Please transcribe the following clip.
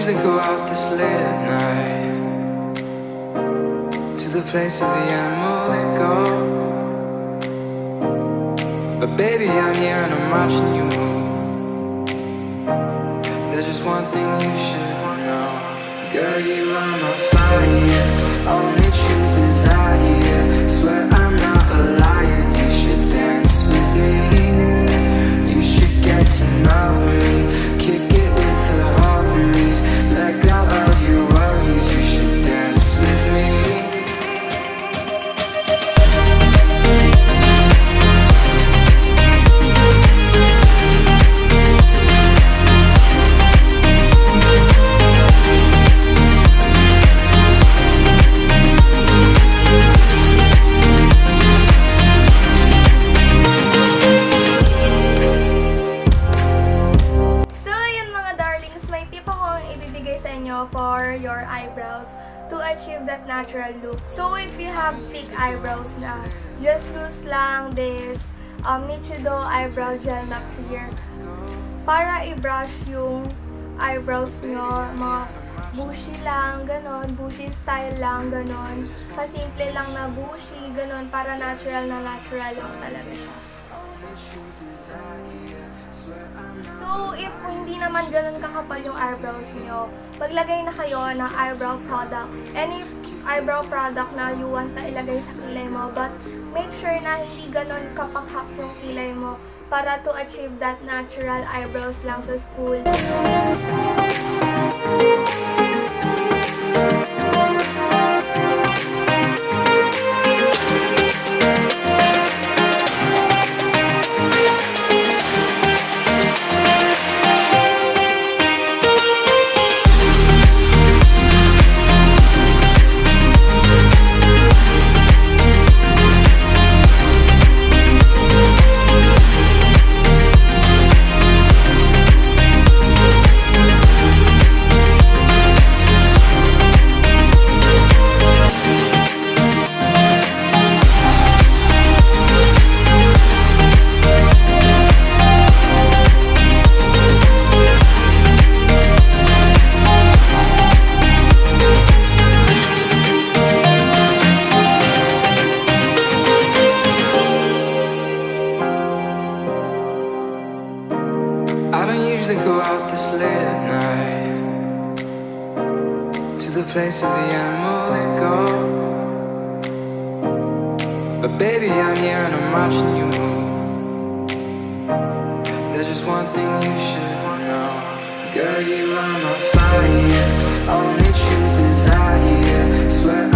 usually go out this late at night, to the place where the animals go. But baby, I'm here and I'm watching you move. There's just one thing you should know. Girl, you are my fire, only true desire. Swear I'm not a liar, you should dance with me. You should get to know me, kick it with the homies. Let go of your worries, you should dance with me. For your eyebrows to achieve that natural look. So if you have thick eyebrows na, just use lang this Nichido eyebrow gel na clear para i-brush yung eyebrows nyo, mga bushy lang, ganon, bushy style lang, ganon, kasimple lang na bushy, ganon, para natural na natural lang talaga siya. So, if hindi naman ganun kakapal yung eyebrows nyo, maglagay na kayo ng eyebrow product. Any eyebrow product na you want na ilagay sa kilay mo, but make sure na hindi ganun kapakhap yung kilay mo para to achieve that natural eyebrows lang sa school. I don't usually go out this late at night, to the place where the animals go. But baby, I'm here and I'm watching you move. There's just one thing you should know. Girl, you are my fire, only true desire. Swear